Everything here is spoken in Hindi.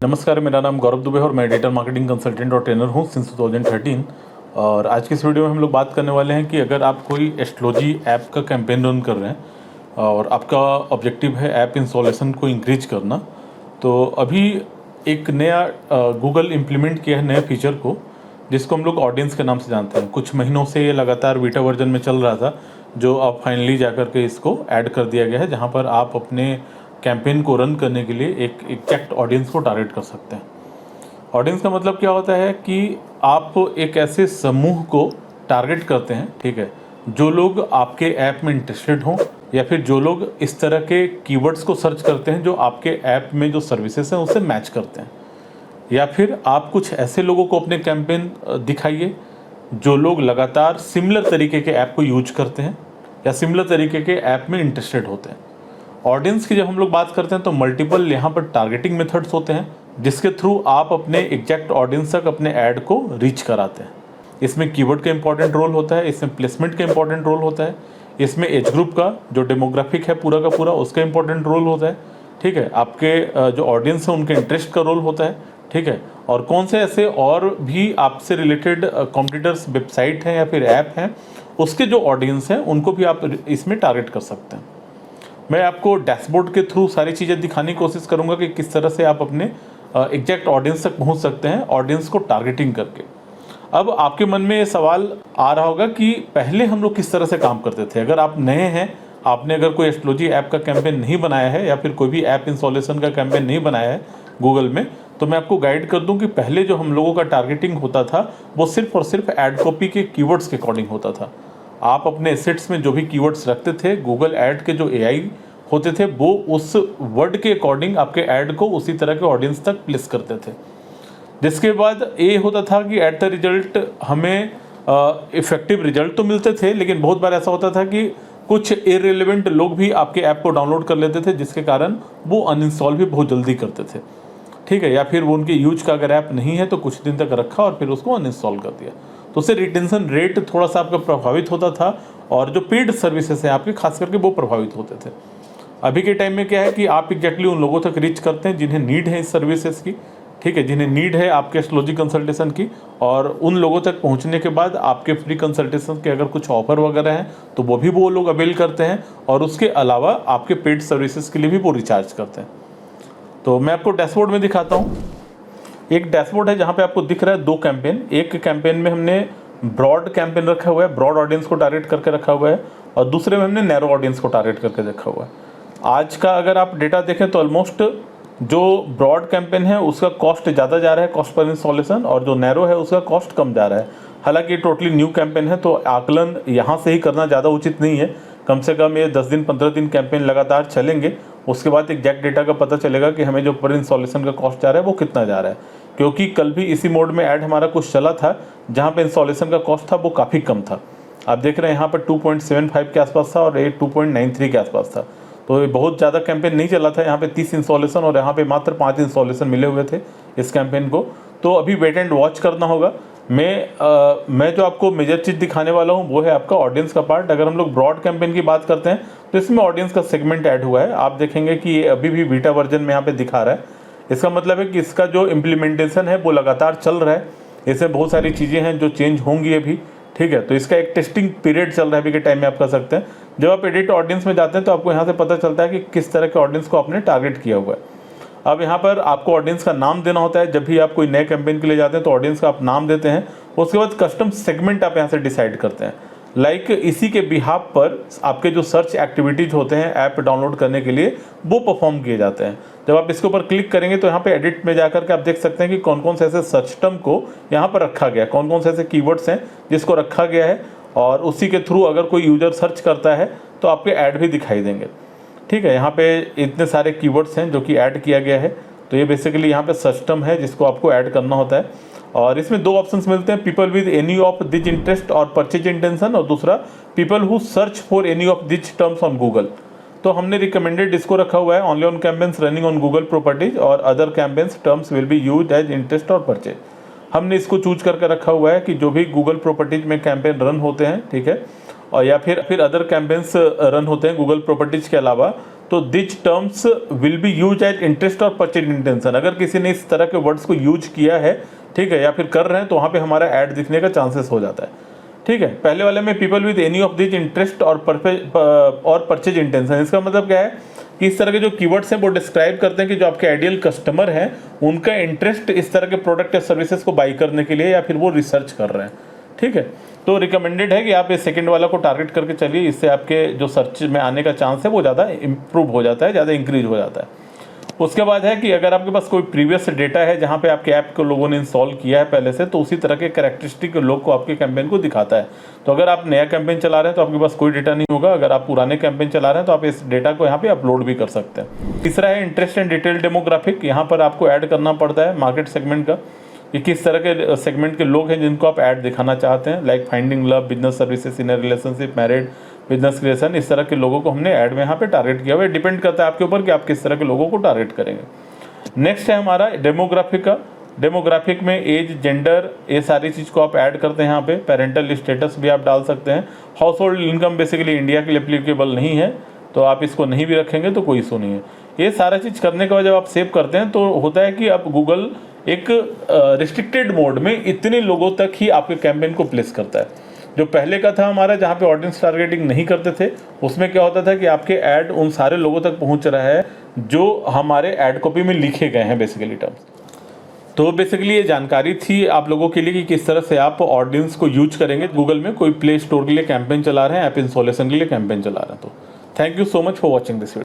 नमस्कार, मेरा नाम गौरव दुबे और मैं डिजिटल मार्केटिंग कंसल्टेंट और ट्रेनर हूँ सिंस 2013। और आज की इस वीडियो में हम लोग बात करने वाले हैं कि अगर आप कोई एस्ट्रोलॉजी ऐप का कैंपेन रन कर रहे हैं और आपका ऑब्जेक्टिव है ऐप इंस्टॉलेशन को इंक्रीज करना, तो अभी एक नया गूगल इम्प्लीमेंट किया है नए फीचर को, जिसको हम लोग ऑडियंस के नाम से जानते हैं। कुछ महीनों से ये लगातार बीटा वर्जन में चल रहा था, जो अब फाइनली जाकर के इसको ऐड कर दिया गया है, जहाँ पर आप अपने कैंपेन को रन करने के लिए एक एग्जैक्ट ऑडियंस को टारगेट कर सकते हैं। ऑडियंस का मतलब क्या होता है कि आप एक ऐसे समूह को टारगेट करते हैं, ठीक है, जो लोग आपके ऐप में इंटरेस्टेड हों या फिर जो लोग इस तरह के कीवर्ड्स को सर्च करते हैं जो आपके ऐप में जो सर्विसेज हैं उससे मैच करते हैं। या फिर आप कुछ ऐसे लोगों को अपने कैंपेन दिखाइए जो लोग लगातार सिमिलर तरीके के ऐप को यूज करते हैं या सिमिलर तरीके के ऐप में इंटरेस्टेड होते हैं। ऑडियंस की जब हम लोग बात करते हैं तो मल्टीपल यहाँ पर टारगेटिंग मेथड्स होते हैं, जिसके थ्रू आप अपने एग्जैक्ट ऑडियंस तक अपने ऐड को रीच कराते हैं। इसमें कीवर्ड का इंपॉर्टेंट रोल होता है, इसमें प्लेसमेंट का इंपॉर्टेंट रोल होता है, इसमें एज ग्रुप का जो डेमोग्राफिक है पूरा का पूरा उसका इंपॉर्टेंट रोल होता है, ठीक है, आपके जो ऑडियंस है उनके इंटरेस्ट का रोल होता है, ठीक है, और कौन से ऐसे और भी आपसे रिलेटेड कॉम्पिटिटर्स वेबसाइट हैं या फिर ऐप हैं उसके जो ऑडियंस हैं उनको भी आप इसमें टारगेट कर सकते हैं। मैं आपको डैशबोर्ड के थ्रू सारी चीज़ें दिखाने की कोशिश करूंगा कि किस तरह से आप अपने एग्जैक्ट ऑडियंस तक पहुंच सकते हैं ऑडियंस को टारगेटिंग करके। अब आपके मन में ये सवाल आ रहा होगा कि पहले हम लोग किस तरह से काम करते थे। अगर आप नए हैं, आपने अगर कोई एस्ट्रोलॉजी ऐप का कैंपेन नहीं बनाया है या फिर कोई भी ऐप इंस्टॉलेशन का कैंपेन नहीं बनाया है गूगल में, तो मैं आपको गाइड कर दूं कि पहले जो हम लोगों का टारगेटिंग होता था वो सिर्फ और सिर्फ एड कॉपी के कीवर्ड्स के अकॉर्डिंग होता था। आप अपने एसेट्स में जो भी कीवर्ड्स रखते थे, गूगल ऐड के जो एआई होते थे वो उस वर्ड के अकॉर्डिंग आपके ऐड को उसी तरह के ऑडियंस तक प्लेस करते थे। जिसके बाद ये होता था कि एट द रिजल्ट हमें इफेक्टिव रिजल्ट तो मिलते थे, लेकिन बहुत बार ऐसा होता था कि कुछ इररिलेवेंट लोग भी आपके ऐप को डाउनलोड कर लेते थे, जिसके कारण वो अनइंस्टॉल भी बहुत जल्दी करते थे, ठीक है, या फिर वो उनके यूज का अगर ऐप नहीं है तो कुछ दिन तक रखा और फिर उसको अनइंस्टॉल कर दिया। तो उससे रिटेंशन रेट थोड़ा सा आपका प्रभावित होता था और जो पेड सर्विसेज हैं आपके खास करके वो प्रभावित होते थे। अभी के टाइम में क्या है कि आप एग्जैक्टली उन लोगों तक रीच करते हैं जिन्हें नीड है इस सर्विसेज की, ठीक है, जिन्हें नीड है आपके एस्ट्रोलॉजी कंसल्टेशन की, और उन लोगों तक पहुंचने के बाद आपके फ्री कंसल्टेशन के अगर कुछ ऑफर वगैरह हैं तो वो भी वो लोग अवेल करते हैं, और उसके अलावा आपके पेड सर्विसेज के लिए भी वो रिचार्ज करते हैं। तो मैं आपको डैशबोर्ड में दिखाता हूँ। एक डैशबोर्ड है जहाँ पे आपको दिख रहा है दो कैंपेन। एक कैंपेन में हमने ब्रॉड कैंपेन रखा हुआ है, ब्रॉड ऑडियंस को टारगेट करके रखा हुआ है, और दूसरे में हमने नैरो ऑडियंस को टारगेट करके रखा हुआ है। आज का अगर आप डेटा देखें तो ऑलमोस्ट जो ब्रॉड कैंपेन है उसका कॉस्ट ज़्यादा जा रहा है, कॉस्ट पर इंस्टॉलेशन, और जो नैरो है उसका कॉस्ट कम जा रहा है। हालांकि टोटली न्यू कैंपेन है तो आकलन यहाँ से ही करना ज़्यादा उचित नहीं है। कम से कम ये 10 दिन 15 दिन कैंपेन लगातार चलेंगे, उसके बाद एग्जैक्ट डेटा का पता चलेगा कि हमें जो पर इंस्टॉलेशन का कॉस्ट जा रहा है वो कितना जा रहा है। क्योंकि कल भी इसी मोड में ऐड हमारा कुछ चला था जहाँ पे इंस्टॉलेशन का कॉस्ट था वो काफ़ी कम था। आप देख रहे हैं यहाँ पर 2.75 के आसपास था और ये 2.93 के आसपास था। तो ये बहुत ज़्यादा कैंपेन नहीं चला था, यहाँ पे 30 इंस्टॉलेशन और यहाँ पे मात्र 5 इंस्टॉलेशन मिले हुए थे इस कैंपेन को। तो अभी वेट एंड वॉच करना होगा। मैं जो आपको मेजर चीज़ दिखाने वाला हूँ वो है आपका ऑडियंस का पार्ट। अगर हम लोग ब्रॉड कैंपेन की बात करते हैं तो इसमें ऑडियंस का सेगमेंट ऐड हुआ है। आप देखेंगे कि ये अभी भी बीटा वर्जन में यहाँ पे दिखा रहा है। इसका मतलब है कि इसका जो इम्प्लीमेंटेशन है वो लगातार चल रहा है। इसमें बहुत सारी चीज़ें हैं जो चेंज होंगी अभी, ठीक है। तो इसका एक टेस्टिंग पीरियड चल रहा है अभी के टाइम में, आप कर सकते हैं। जब आप एडिट ऑडियंस में जाते हैं तो आपको यहाँ से पता चलता है कि किस तरह के ऑडियंस को आपने टारगेट किया हुआ है। अब यहाँ पर आपको ऑडियंस का नाम देना होता है। जब भी आप कोई नए कैंपेन के लिए जाते हैं तो ऑडियंस का आप नाम देते हैं, उसके बाद कस्टम सेगमेंट आप यहाँ से डिसाइड करते हैं। लाइक इसी के बिहाफ पर आपके जो सर्च एक्टिविटीज होते हैं ऐप डाउनलोड करने के लिए वो परफॉर्म किए जाते हैं। जब आप इसके ऊपर क्लिक करेंगे तो यहाँ पे एडिट में जाकर के आप देख सकते हैं कि कौन कौन से ऐसे सर्च टर्म को यहाँ पर रखा गया है, कौन कौन से ऐसे कीवर्ड्स हैं जिसको रखा गया है, और उसी के थ्रू अगर कोई यूजर सर्च करता है तो आपके ऐड भी दिखाई देंगे, ठीक है। यहाँ पे इतने सारे कीवर्ड्स हैं जो कि ऐड किया गया है। तो ये बेसिकली यहाँ पे सर्च टर्म है जिसको आपको ऐड करना होता है, और इसमें दो ऑप्शंस मिलते हैं, people with any of this interest और परचेज इंटेंशन, और दूसरा people who search for any of this terms on Google. तो हमने रिकमेंडेड इसको रखा हुआ है only on campaigns running on Google properties और other campaigns terms will be used as interest और परचेज। हमने इसको चूज करके रखा हुआ है कि जो भी गूगल प्रॉपर्टीज में कैंपेन रन होते हैं, ठीक है, और या फिर अदर कैंपेन्स रन होते हैं गूगल प्रॉपर्टीज के अलावा, तो which terms will be use as interest और परचेज इंटेंशन। अगर किसी ने इस तरह के वर्ड्स को यूज किया है, ठीक है, या फिर कर रहे हैं, तो वहाँ पे हमारा ऐड दिखने का चांसेस हो जाता है, ठीक है। पहले वाले में people with any of this interest और परचेज इंटेंशन, इसका मतलब क्या है कि इस तरह के जो कीवर्ड्स हैं वो डिस्क्राइब करते हैं कि जो आपके आइडियल कस्टमर हैं उनका इंटरेस्ट इस तरह के प्रोडक्ट या सर्विसेज को बाई करने के लिए, या फिर वो रिसर्च कर रहे हैं, ठीक है। तो रिकमेंडेड है कि आप इस सेकंड वाला को टारगेट करके चलिए, इससे आपके जो सर्च में आने का चांस है वो ज़्यादा इंप्रूव हो जाता है, ज़्यादा इंक्रीज हो जाता है। उसके बाद है कि अगर आपके पास कोई प्रीवियस डेटा है जहाँ पे आपके ऐप को लोगों ने इंस्टॉल किया है पहले से, तो उसी तरह के कैरेक्टरिस्टिक लोग को आपके कैंपेन को दिखाता है। तो अगर आप नया कैंपेन चला रहे हैं तो आपके पास कोई डेटा नहीं होगा, अगर आप पुराने कैंपेन चला रहे हैं तो आप इस डेटा को यहाँ पे अपलोड भी कर सकते हैं। तीसरा है इंटरेस्ट एंड डिटेल डेमोग्राफिक, यहाँ पर आपको ऐड करना पड़ता है मार्केट सेगमेंट का, कि किस तरह के सेगमेंट के लोग हैं जिनको आप ऐड दिखाना चाहते हैं, like finding love, business services, in relationship, married, business creation, इस तरह के लोगों को हमने ऐड में यहाँ पे टारगेट किया हुआ है। डिपेंड करता है आपके ऊपर कि आप किस तरह के लोगों को टारगेट करेंगे। नेक्स्ट है हमारा डेमोग्राफिक का। डेमोग्राफिक में एज, जेंडर, ये सारी चीज़ को आप ऐड करते हैं यहाँ पे। पेरेंटल स्टेटस भी आप डाल सकते हैं। House hold income basically India के लिए एप्लीकेबल नहीं है, तो आप इसको नहीं भी रखेंगे तो कोई इशू नहीं है। ये सारा चीज़ करने के बाद जब आप सेव करते हैं तो होता है कि अब गूगल एक रिस्ट्रिक्टेड मोड में इतने लोगों तक ही आपके कैंपेन को प्लेस करता है। जो पहले का था हमारा, जहाँ पे ऑडियंस टारगेटिंग नहीं करते थे, उसमें क्या होता था कि आपके ऐड उन सारे लोगों तक पहुँच रहा है जो हमारे ऐड कॉपी में लिखे गए हैं बेसिकली टर्म्स। तो बेसिकली ये जानकारी थी आप लोगों के लिए कि किस तरह से आप ऑडियंस को यूज करेंगे गूगल में। कोई प्ले स्टोर के लिए कैंपेन चला रहे हैं, ऐप इंस्टॉलेशन के लिए कैंपेन चला रहे हैं। तो thank you so much for watching this video.